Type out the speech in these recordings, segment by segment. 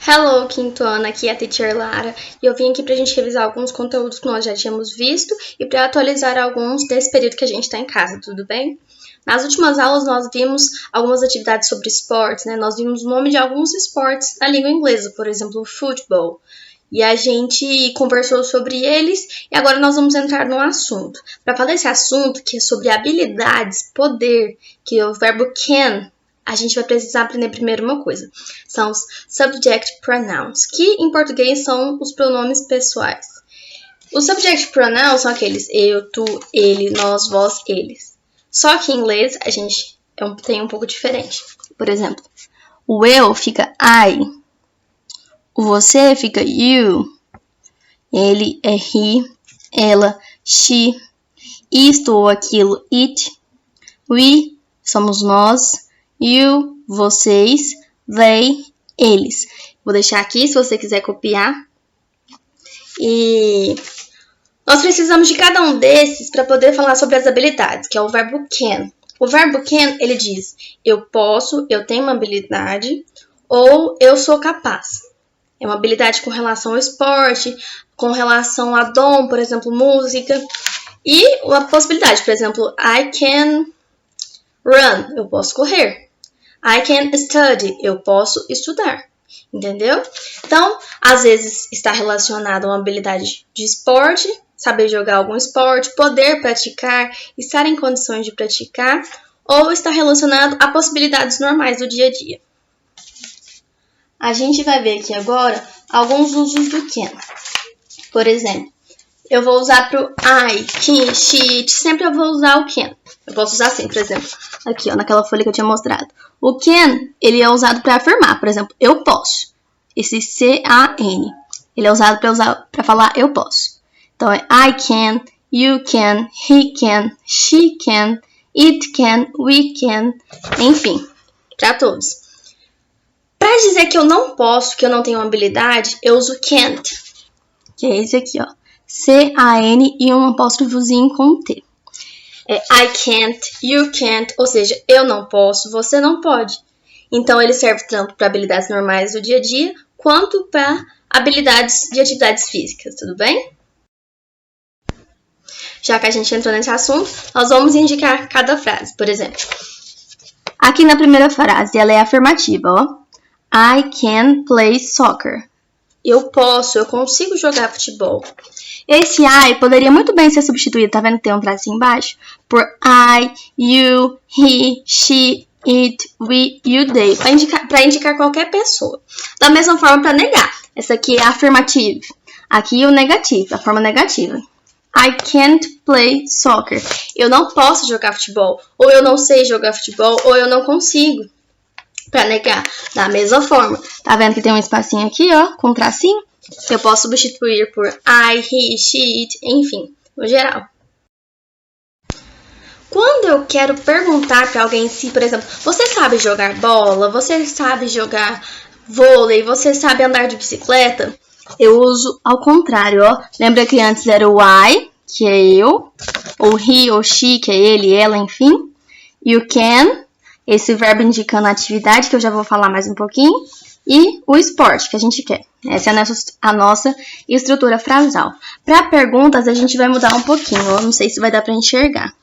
Hello, quinto ano, aqui é a Teacher Lara e eu vim aqui pra gente revisar alguns conteúdos que nós já tínhamos visto e para atualizar alguns desse período que a gente tá em casa, tudo bem? Nas últimas aulas nós vimos algumas atividades sobre esportes, né? Nós vimos o nome de alguns esportes na língua inglesa, por exemplo, o futebol. E a gente conversou sobre eles e agora nós vamos entrar no assunto. Para falar desse assunto, que é sobre habilidades, poder, que é o verbo can, a gente vai precisar aprender primeiro uma coisa. São os subject pronouns, que em português são os pronomes pessoais. Os subject pronouns são aqueles eu, tu, ele, nós, vós, eles. Só que em inglês a gente tem um pouco diferente. Por exemplo, o eu fica I, o você fica you, ele é he, ela, she, isto ou aquilo, it, we, somos nós, you, vocês, they, eles. Vou deixar aqui se você quiser copiar. E nós precisamos de cada um desses para poder falar sobre as habilidades, que é o verbo can. O verbo can, ele diz, eu posso, eu tenho uma habilidade, ou eu sou capaz. É uma habilidade com relação ao esporte, com relação a dom, por exemplo, música. E a possibilidade, por exemplo, I can run, eu posso correr. I can study, eu posso estudar. Entendeu? Então, às vezes está relacionado a uma habilidade de esporte, saber jogar algum esporte, poder praticar, estar em condições de praticar, ou está relacionado a possibilidades normais do dia a dia. A gente vai ver aqui agora alguns usos do can. Por exemplo, eu vou usar para o I, he, she, it, sempre eu vou usar o can. Eu posso usar assim, por exemplo, aqui ó, naquela folha que eu tinha mostrado. O can, ele é usado para afirmar, por exemplo, eu posso. Esse C-A-N, ele é usado para falar eu posso. Então é I can, you can, he can, she can, it can, we can, enfim, para todos. Para dizer que eu não posso, que eu não tenho habilidade, eu uso can't, que é esse aqui, ó. C-A-N e um apóstrofozinho com T. É I can't, you can't, ou seja, eu não posso, você não pode. Então, ele serve tanto para habilidades normais do dia a dia, quanto para habilidades de atividades físicas, tudo bem? Já que a gente entrou nesse assunto, nós vamos indicar cada frase. Por exemplo, aqui na primeira frase, ela é afirmativa, ó. I can play soccer. Eu posso, eu consigo jogar futebol. Esse I poderia muito bem ser substituído, tá vendo que tem um tracinho embaixo? Por I, you, he, she, it, we, you, they. Para indicar qualquer pessoa. Da mesma forma para negar. Essa aqui é a afirmativa. Aqui o negativo, a forma negativa. I can't play soccer. Eu não posso jogar futebol. Ou eu não sei jogar futebol, ou eu não consigo. Para negar, da mesma forma. Tá vendo que tem um espacinho aqui, ó, com um tracinho? Eu posso substituir por I, he, she, it, enfim, no geral. Quando eu quero perguntar para alguém se, por exemplo, você sabe jogar bola, você sabe jogar vôlei, você sabe andar de bicicleta, eu uso ao contrário, ó. Lembra que antes era o I, que é eu, ou he ou she, que é ele, ela, enfim. You can, esse verbo indicando a atividade, que eu já vou falar mais um pouquinho. E o esporte que a gente quer. Essa é a nossa estrutura frasal. Para perguntas, a gente vai mudar um pouquinho. Eu não sei se vai dar para enxergar.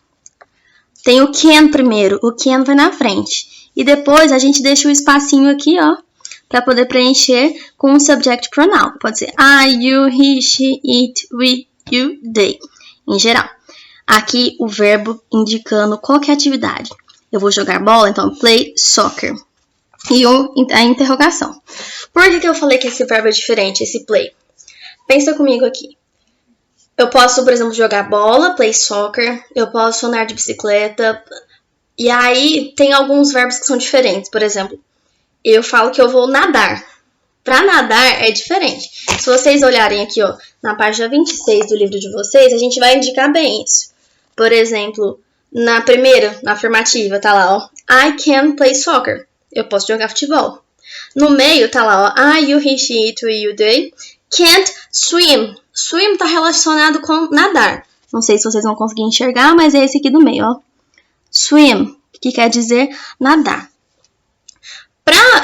Tem o can primeiro. O can vai na frente. E depois a gente deixa o espacinho aqui, ó, para poder preencher com o subject pronoun. Pode ser I, you, he, she, it, we, you, they. Em geral. Aqui o verbo indicando qual que é a atividade. Eu vou jogar bola, então play soccer. E a interrogação. Por que eu falei que esse verbo é diferente, esse play? Pensa comigo aqui. Eu posso, por exemplo, jogar bola, play soccer. Eu posso andar de bicicleta. E aí, tem alguns verbos que são diferentes. Por exemplo, eu falo que eu vou nadar. Para nadar é diferente. Se vocês olharem aqui, ó, na página 26 do livro de vocês, a gente vai indicar bem isso. Por exemplo, na primeira, na afirmativa, tá lá, ó. I can play soccer. Eu posso jogar futebol. No meio tá lá, ó, I, you, he, she, it, we, you, they. Can't swim. Swim tá relacionado com nadar. Não sei se vocês vão conseguir enxergar, mas é esse aqui do meio, ó. Swim, que quer dizer nadar.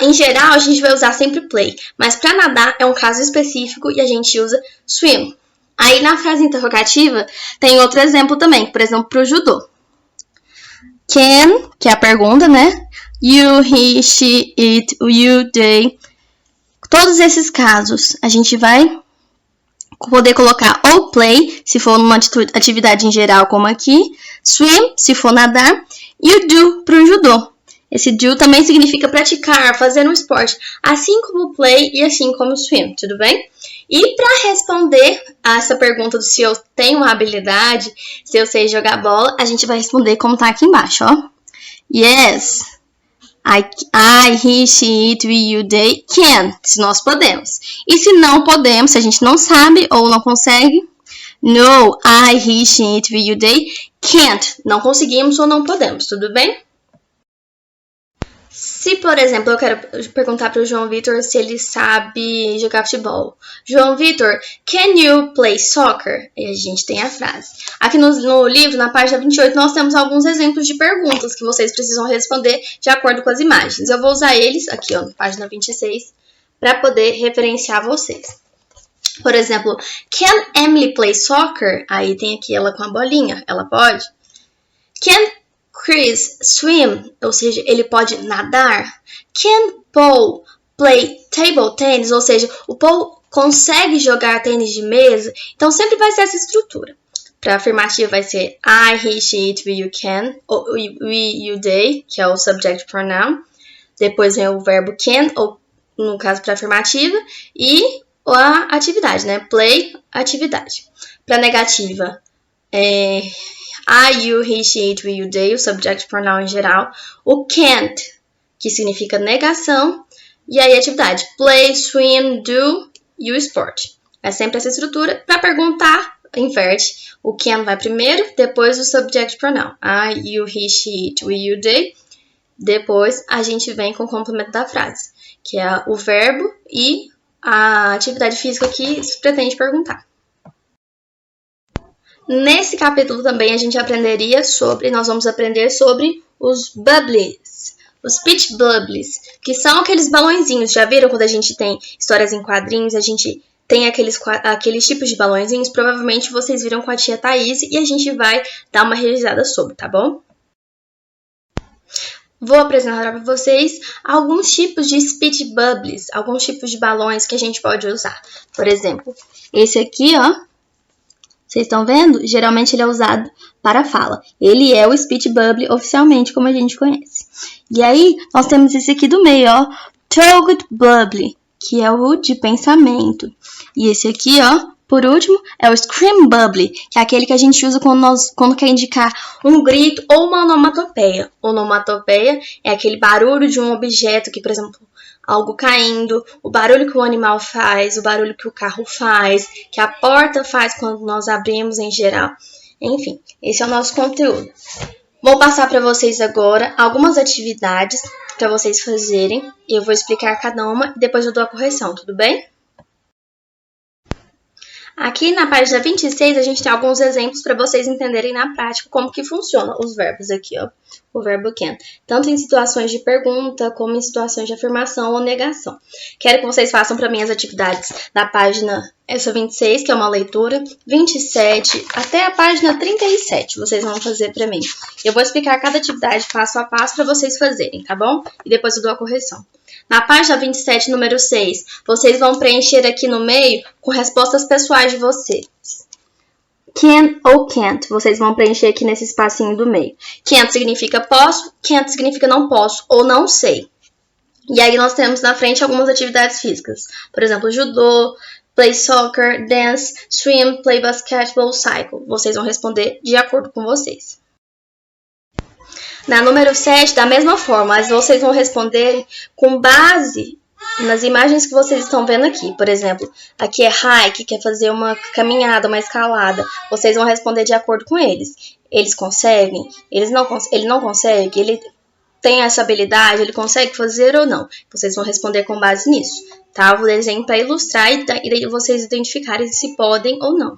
Em geral, a gente vai usar sempre play, mas para nadar é um caso específico e a gente usa swim. Aí na frase interrogativa tem outro exemplo também, por exemplo, para o judô. Can, que é a pergunta, né? You, he, she, it, you, they. Todos esses casos a gente vai poder colocar ou play, se for numa atividade em geral como aqui, swim, se for nadar, e o do para o judô. Esse do também significa praticar, fazer um esporte, assim como play e assim como swim, tudo bem? E para responder a essa pergunta do se eu tenho uma habilidade, se eu sei jogar bola, a gente vai responder como tá aqui embaixo, ó. Yes, I, he, she, it, we, you, they can, se nós podemos. E se não podemos, se a gente não sabe ou não consegue, no, I, he, she, it, we, you, they can't, não conseguimos ou não podemos, tudo bem? Se, por exemplo, eu quero perguntar para o João Vitor se ele sabe jogar futebol. João Vitor, can you play soccer? E a gente tem a frase. Aqui no livro, na página 28, nós temos alguns exemplos de perguntas que vocês precisam responder de acordo com as imagens. Eu vou usar eles aqui, ó, na página 26, para poder referenciar vocês. Por exemplo, can Emily play soccer? Aí tem aqui ela com a bolinha. Ela pode? Can Chris swim, ou seja, ele pode nadar. Can Paul play table tennis, ou seja, o Paul consegue jogar tênis de mesa. Então sempre vai ser essa estrutura. Para afirmativa vai ser I, he, she, it, we, you can, ou we, you, they, que é o subject pronoun. Depois vem o verbo can, ou no caso para afirmativa, e a atividade, né? Play, atividade. Para negativa, I, you, he, she, it, we, you, they, o subject pronoun em geral. O can't, que significa negação. E aí atividade, play, swim, do e o sport. É sempre essa estrutura. Para perguntar, inverte. O can vai primeiro, depois o subject pronoun. I, you, he, she, it, we, you, they. Depois a gente vem com o complemento da frase, que é o verbo e a atividade física que se pretende perguntar. Nesse capítulo também nós vamos aprender sobre os bubblies, os speech bubblies, que são aqueles balõezinhos. Já viram quando a gente tem histórias em quadrinhos, a gente tem aqueles tipos de balõezinhos? Provavelmente vocês viram com a tia Thaís e a gente vai dar uma revisada sobre, tá bom? Vou apresentar para vocês alguns tipos de speech bubblies, alguns tipos de balões que a gente pode usar. Por exemplo, esse aqui, ó. Vocês estão vendo? Geralmente ele é usado para fala. Ele é o speech bubble oficialmente, como a gente conhece. E aí, nós temos esse aqui do meio, ó. Thought bubble, que é o de pensamento. E esse aqui, ó, por último, é o scream bubble, que é aquele que a gente usa quando quer indicar um grito ou uma onomatopeia. Onomatopeia é aquele barulho de um objeto que, por exemplo, algo caindo, o barulho que o animal faz, o barulho que o carro faz, que a porta faz quando nós abrimos em geral. Enfim, esse é o nosso conteúdo. Vou passar para vocês agora algumas atividades para vocês fazerem. Eu vou explicar cada uma e depois eu dou a correção, tudo bem? Aqui na página 26 a gente tem alguns exemplos para vocês entenderem na prática como que funciona os verbos aqui, ó. O verbo can, tanto em situações de pergunta como em situações de afirmação ou negação. Quero que vocês façam para mim as atividades da página 26, que é uma leitura, 27 até a página 37, vocês vão fazer para mim. Eu vou explicar cada atividade passo a passo para vocês fazerem, tá bom? E depois eu dou a correção. Na página 27, número 6, vocês vão preencher aqui no meio com respostas pessoais de vocês. Can ou can't, vocês vão preencher aqui nesse espacinho do meio. Can't significa posso, can't significa não posso ou não sei. E aí nós temos na frente algumas atividades físicas. Por exemplo, judô, play soccer, dance, swim, play basketball, cycle. Vocês vão responder de acordo com vocês. Na número 7, da mesma forma, mas vocês vão responder com base nas imagens que vocês estão vendo aqui. Por exemplo, aqui é hike, que é fazer uma caminhada, uma escalada. Vocês vão responder de acordo com eles. Eles conseguem? Ele não consegue? Ele tem essa habilidade? Ele consegue fazer ou não? Vocês vão responder com base nisso, tá? Eu vou desenhar para ilustrar e daí vocês identificarem se podem ou não.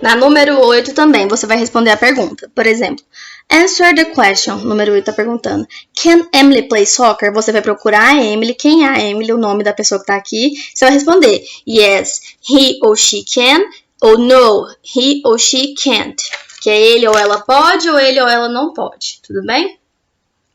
Na número 8 também, você vai responder a pergunta. Por exemplo, answer the question. Número 8 tá perguntando. Can Emily play soccer? Você vai procurar a Emily. Quem é a Emily? O nome da pessoa que tá aqui. Você vai responder yes, he or she can. Ou no, he or she can't. Que é ele ou ela pode ou ele ou ela não pode. Tudo bem?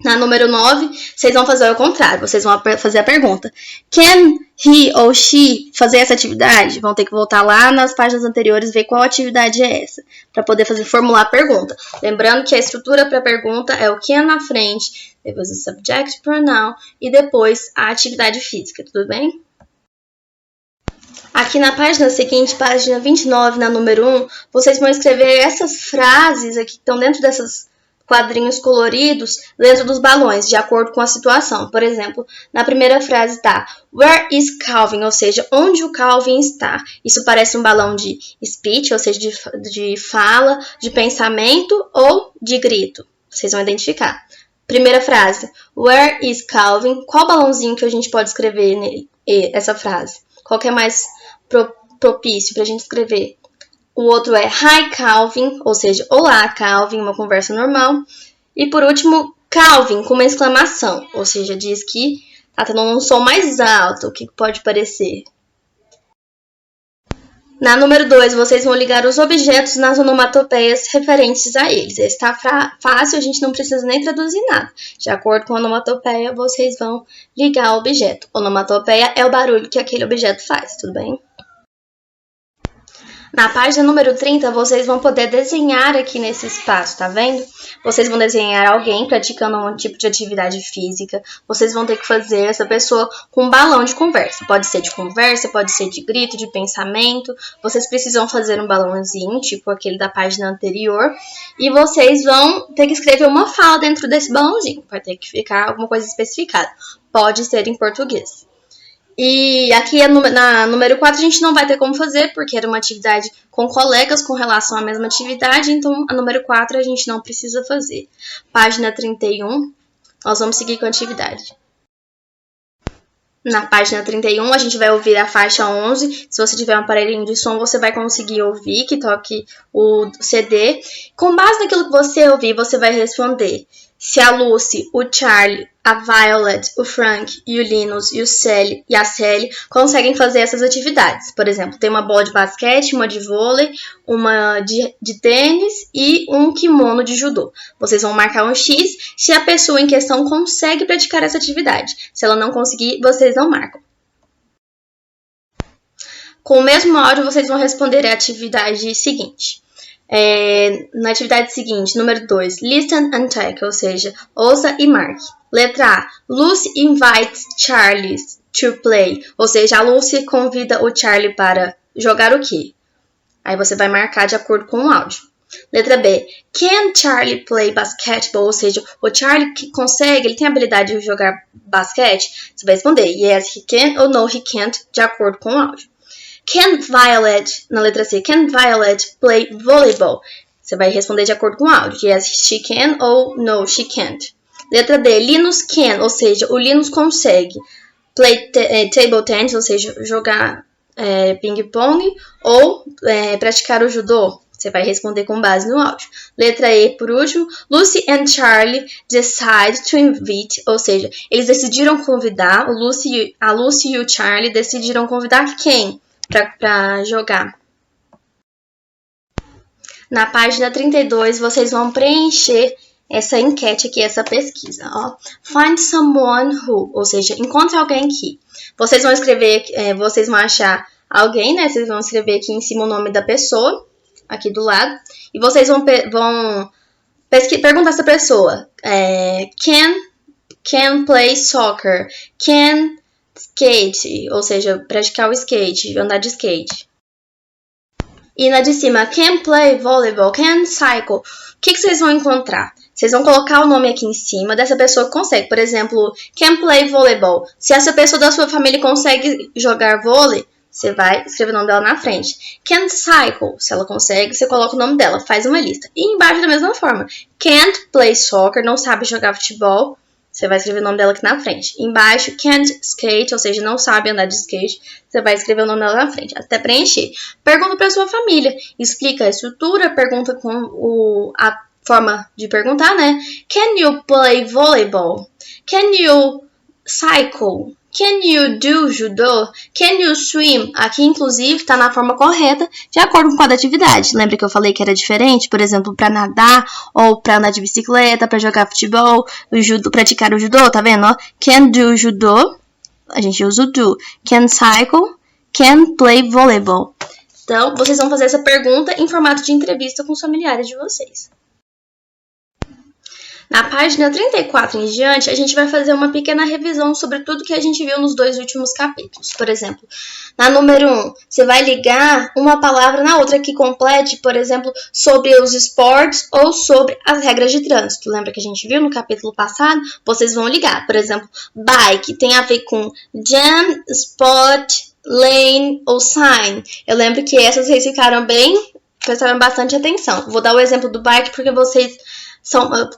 Na número 9, vocês vão fazer o contrário. Vocês vão fazer a pergunta. Can he or she fazer essa atividade? Vão ter que voltar lá nas páginas anteriores e ver qual atividade é essa. Para poder formular a pergunta. Lembrando que a estrutura para a pergunta é o can na frente, depois o subject pronoun e depois a atividade física. Tudo bem? Aqui na página seguinte, página 29, na número 1, vocês vão escrever essas frases aqui que estão dentro desses quadrinhos coloridos dentro dos balões, de acordo com a situação. Por exemplo, na primeira frase está Where is Calvin? Ou seja, onde o Calvin está? Isso parece um balão de speech, ou seja, de fala, de pensamento ou de grito. Vocês vão identificar. Primeira frase, Where is Calvin? Qual balãozinho que a gente pode escrever nele? Essa frase? Qual que é mais propício para a gente escrever? O outro é Hi Calvin, ou seja, Olá Calvin, uma conversa normal. E por último, Calvin, com uma exclamação, ou seja, diz que está tendo um som mais alto, o que pode parecer. Na número 2, vocês vão ligar os objetos nas onomatopeias referentes a eles. Esse está fácil, a gente não precisa nem traduzir nada. De acordo com a onomatopeia, vocês vão ligar o objeto. Onomatopeia é o barulho que aquele objeto faz, tudo bem? Na página número 30, vocês vão poder desenhar aqui nesse espaço, tá vendo? Vocês vão desenhar alguém praticando um tipo de atividade física. Vocês vão ter que fazer essa pessoa com um balão de conversa. Pode ser de conversa, pode ser de grito, de pensamento. Vocês precisam fazer um balãozinho, tipo aquele da página anterior. E vocês vão ter que escrever uma fala dentro desse balãozinho. Vai ter que ficar alguma coisa especificada. Pode ser em português. E aqui na número 4 a gente não vai ter como fazer, porque era uma atividade com colegas com relação à mesma atividade, então a número 4 a gente não precisa fazer. Página 31, nós vamos seguir com a atividade. Na página 31, a gente vai ouvir a faixa 11. Se você tiver um aparelhinho de som, você vai conseguir ouvir, que toque o CD. Com base naquilo que você ouvir, você vai responder se a Lucy, o Charlie, a Violet, o Frank e o Linus e a Sally conseguem fazer essas atividades. Por exemplo, tem uma bola de basquete, uma de vôlei, uma de tênis e um kimono de judô. Vocês vão marcar um X se a pessoa em questão consegue praticar essa atividade. Se ela não conseguir, vocês não marcam. Com o mesmo áudio, vocês vão responder a atividade seguinte. Na atividade seguinte, número 2, listen and take, ou seja, ouça e marque. Letra A, Lucy invites Charlie to play, ou seja, a Lucy convida o Charlie para jogar o quê? Aí você vai marcar de acordo com o áudio. Letra B, can Charlie play basketball, ou seja, o Charlie consegue, ele tem a habilidade de jogar basquete? Você vai responder yes, he can ou no, he can't, de acordo com o áudio. Can Violet, na letra C, can Violet play volleyball? Você vai responder de acordo com o áudio. Yes, she can ou no, she can't. Letra D, Linus can, ou seja, o Linus consegue play table tennis, ou seja, jogar ping-pong ou praticar o judô. Você vai responder com base no áudio. Letra E, por último, Lucy and Charlie decide to invite, ou seja, eles decidiram convidar, a Lucy e o Charlie decidiram convidar quem? Para jogar. Na página 32, vocês vão preencher essa enquete aqui, essa pesquisa. Ó. Find someone who, ou seja, encontre alguém que. Vocês vão escrever, vocês vão achar alguém, né? Vocês vão escrever aqui em cima o nome da pessoa, aqui do lado. E vocês vão perguntar essa pessoa. Can play soccer? Can skate, ou seja, praticar o skate, andar de skate. E na de cima, can play volleyball, can cycle. O que vocês vão encontrar? Vocês vão colocar o nome aqui em cima dessa pessoa que consegue. Por exemplo, can play volleyball. Se essa pessoa da sua família consegue jogar vôlei, você vai escrever o nome dela na frente. Can cycle. Se ela consegue, você coloca o nome dela, faz uma lista. E embaixo da mesma forma. Can't play soccer, não sabe jogar futebol. Você vai escrever o nome dela aqui na frente. Embaixo, can't skate, ou seja, não sabe andar de skate. Você vai escrever o nome dela na frente, até preencher. Pergunta para sua família. Explica a estrutura, pergunta com a forma de perguntar, né? Can you play volleyball? Can you cycle? Can you do judo? Can you swim? Aqui, inclusive, está na forma correta, de acordo com cada atividade. Lembra que eu falei que era diferente? Por exemplo, para nadar, ou para andar de bicicleta, para jogar futebol, o judo, praticar o judô, tá vendo? Ó? Can do judo, a gente usa o do. Can cycle, can play volleyball. Então, vocês vão fazer essa pergunta em formato de entrevista com os familiares de vocês. Na página 34 em diante, a gente vai fazer uma pequena revisão sobre tudo que a gente viu nos 2 últimos capítulos. Por exemplo, na número 1, você vai ligar uma palavra na outra que complete, por exemplo, sobre os esportes ou sobre as regras de trânsito. Lembra que a gente viu no capítulo passado? Vocês vão ligar. Por exemplo, bike tem a ver com jam, spot, lane ou sign. Eu lembro que essas vocês ficaram bem, prestaram bastante atenção. Vou dar o exemplo do bike porque vocês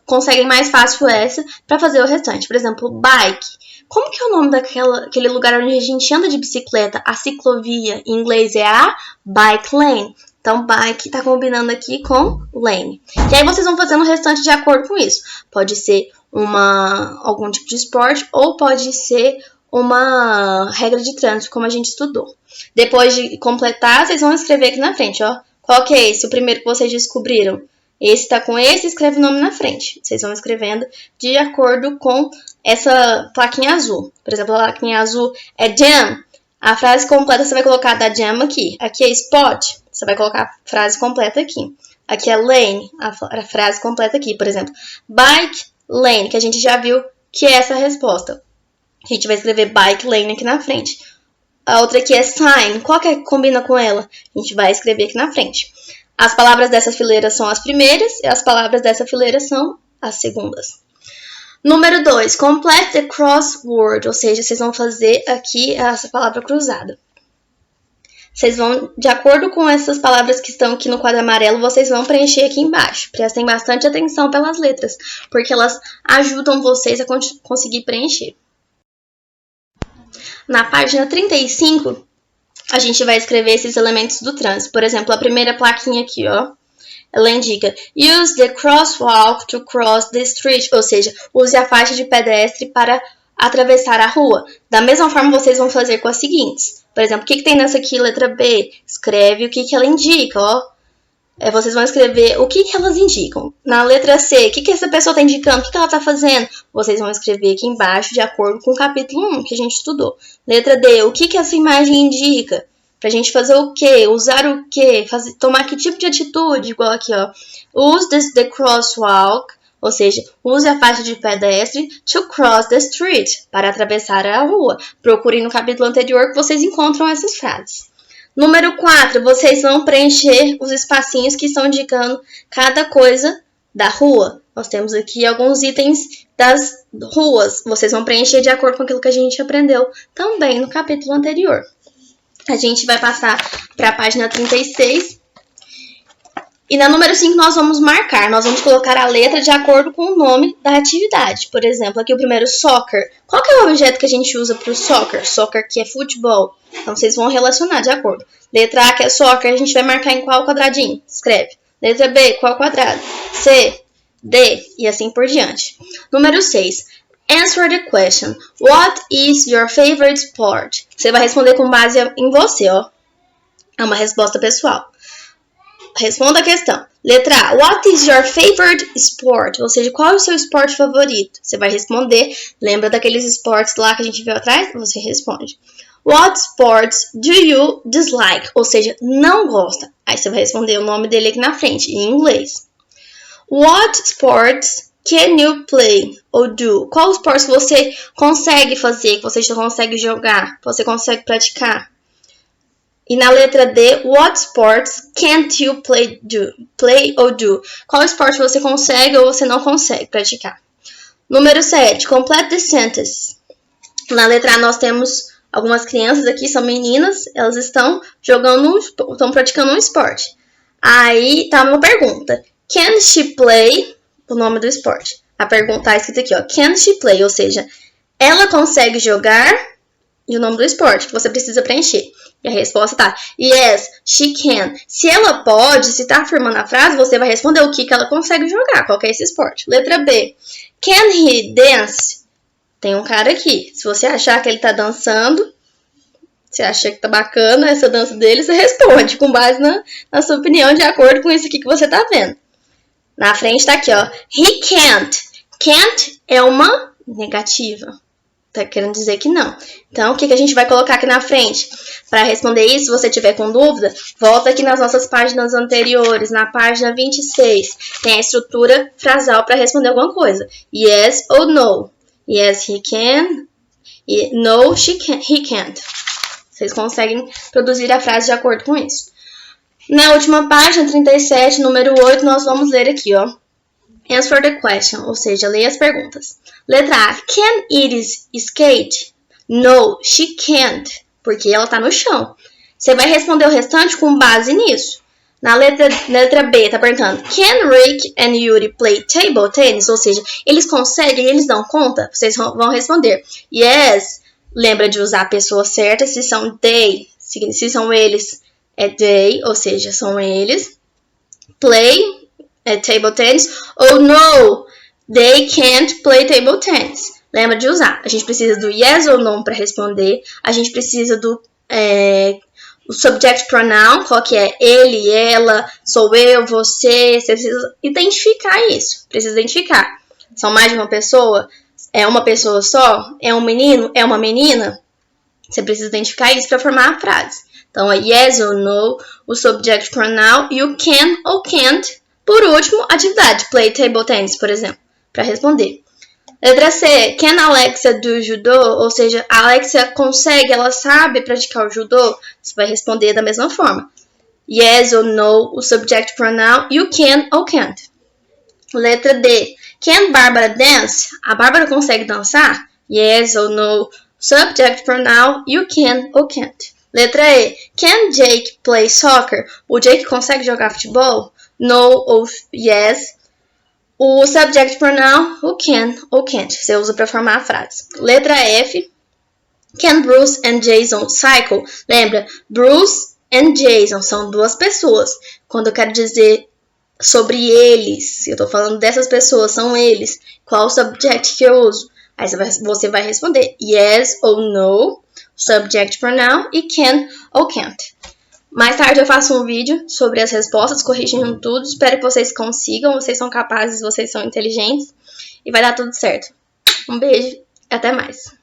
conseguem mais fácil essa para fazer o restante. Por exemplo, bike. Como que é o nome daquele lugar onde a gente anda de bicicleta? A ciclovia em inglês é a bike lane. Então, bike está combinando aqui com lane. E aí vocês vão fazendo o restante de acordo com isso. Pode ser algum tipo de esporte ou pode ser uma regra de trânsito, como a gente estudou. Depois de completar, vocês vão escrever aqui na frente, ó. Qual que é esse? O primeiro que vocês descobriram. Esse tá com esse, escreve o nome na frente. Vocês vão escrevendo de acordo com essa plaquinha azul. Por exemplo, a plaquinha azul é jam. A frase completa você vai colocar da jam aqui. Aqui é spot, você vai colocar a frase completa aqui. Aqui é lane, a frase completa aqui. Por exemplo, bike lane, que a gente já viu que é essa a resposta. A gente vai escrever bike lane aqui na frente. A outra aqui é sign. Qual que combina com ela? A gente vai escrever aqui na frente. As palavras dessa fileira são as primeiras e as palavras dessa fileira são as segundas. Número 2, complete the crossword, ou seja, vocês vão fazer aqui essa palavra cruzada. Vocês vão, de acordo com essas palavras que estão aqui no quadro amarelo, vocês vão preencher aqui embaixo. Prestem bastante atenção pelas letras, porque elas ajudam vocês a conseguir preencher. Na página 35, a gente vai escrever esses elementos do trânsito. Por exemplo, a primeira plaquinha aqui, ó. Ela indica use the crosswalk to cross the street, ou seja, use a faixa de pedestre para atravessar a rua. Da mesma forma, vocês vão fazer com as seguintes. Por exemplo, o que tem nessa aqui, letra B? Escreve o que ela indica, ó. Vocês vão escrever o que elas indicam. Na letra C, o que essa pessoa está indicando? O que ela está fazendo? Vocês vão escrever aqui embaixo, de acordo com o capítulo 1 que a gente estudou. Letra D, o que essa imagem indica? Pra gente fazer o quê? Usar o quê? Tomar que tipo de atitude? Igual aqui, ó. Use the crosswalk, ou seja, use a faixa de pedestre to cross the street, para atravessar a rua. Procurem no capítulo anterior que vocês encontram essas frases. Número 4, vocês vão preencher os espacinhos que estão indicando cada coisa da rua. Nós temos aqui alguns itens das ruas. Vocês vão preencher de acordo com aquilo que a gente aprendeu também no capítulo anterior. A gente vai passar para a página 36. E na número 5 nós vamos marcar. Nós vamos colocar a letra de acordo com o nome da atividade. Por exemplo, aqui o primeiro, soccer. Qual que é o objeto que a gente usa para o soccer? Soccer que é futebol. Então, vocês vão relacionar de acordo. Letra A, que é soccer, a gente vai marcar em qual quadradinho? Escreve. Letra B, qual quadrado? C, D, e assim por diante. Número 6. Answer the question. What is your favorite sport? Você vai responder com base em você, ó. É uma resposta pessoal. Responda a questão. Letra A. What is your favorite sport? Ou seja, qual é o seu esporte favorito? Você vai responder. Lembra daqueles esportes lá que a gente viu atrás? Você responde. What sports do you dislike? Ou seja, não gosta. Aí você vai responder o nome dele aqui na frente, em inglês. What sports can you play ou do? Qual esporte você consegue fazer, que você já consegue jogar, que você consegue praticar? E na letra D, what sports can't you play ou do? Qual esporte você consegue ou você não consegue praticar? Número 7, complete the sentence. Na letra A nós temos algumas crianças aqui, são meninas, elas estão praticando um esporte. Aí tá uma pergunta. Can she play? O nome do esporte. A pergunta tá escrita aqui, ó. Can she play? Ou seja, ela consegue jogar e o nome do esporte que você precisa preencher. E a resposta tá, yes, she can. Se ela pode, se tá afirmando a frase, você vai responder o que ela consegue jogar, qual que é esse esporte. Letra B. Can he dance? Tem um cara aqui. Se você achar que ele tá dançando, você acha que tá bacana essa dança dele, você responde com base na sua opinião, de acordo com isso aqui que você tá vendo. Na frente tá aqui, ó. He can't. Can't é uma negativa. Tá querendo dizer que não. Então, o que a gente vai colocar aqui na frente? Para responder isso, se você tiver com dúvida, volta aqui nas nossas páginas anteriores, na página 26. Tem a estrutura frasal para responder alguma coisa. Yes ou no. Yes, he can. No, he can't. Vocês conseguem produzir a frase de acordo com isso. Na última página, 37, número 8, nós vamos ler aqui, ó. Answer the question, ou seja, leia as perguntas. Letra A. Can Iris skate? No, she can't, porque ela tá no chão. Você vai responder o restante com base nisso. Na letra B, tá perguntando. Can Rick and Yuri play table tennis? Ou seja, eles conseguem, eles dão conta? Vocês vão responder. Yes. Lembra de usar a pessoa certa, se são they, se são eles, é they, ou seja, são eles. Play é table tennis, ou no, they can't play table tennis. Lembra de usar. A gente precisa do yes ou no para responder. A gente precisa do o subject pronoun, qual que é ele, ela, sou eu, você. Você precisa identificar isso. Precisa identificar. São mais de uma pessoa? É uma pessoa só? É um menino? É uma menina? Você precisa identificar isso para formar a frase. Então, é yes ou no, o subject pronoun, e o can ou can't. Por último, atividade, play table tennis, por exemplo, para responder. Letra C, can Alexa do judô? Ou seja, a Alexa consegue, ela sabe praticar o judô? Você vai responder da mesma forma. Yes ou no, o subject pronoun, e o can ou can't. Letra D, can Barbara dance? A Bárbara consegue dançar? Yes ou no, subject pronoun, e o can ou can't. Letra E, can Jake play soccer? O Jake consegue jogar futebol? No ou yes. O subject pronoun, o can ou can't. Você usa para formar a frase. Letra F. Can Bruce and Jason cycle? Lembra, Bruce and Jason são duas pessoas. Quando eu quero dizer sobre eles, eu estou falando dessas pessoas, são eles. Qual o subject que eu uso? Aí você vai responder yes ou no, subject pronoun, e can ou can't. Mais tarde eu faço um vídeo sobre as respostas, corrigindo tudo. Espero que vocês consigam, vocês são capazes, vocês são inteligentes e vai dar tudo certo. Um beijo e até mais.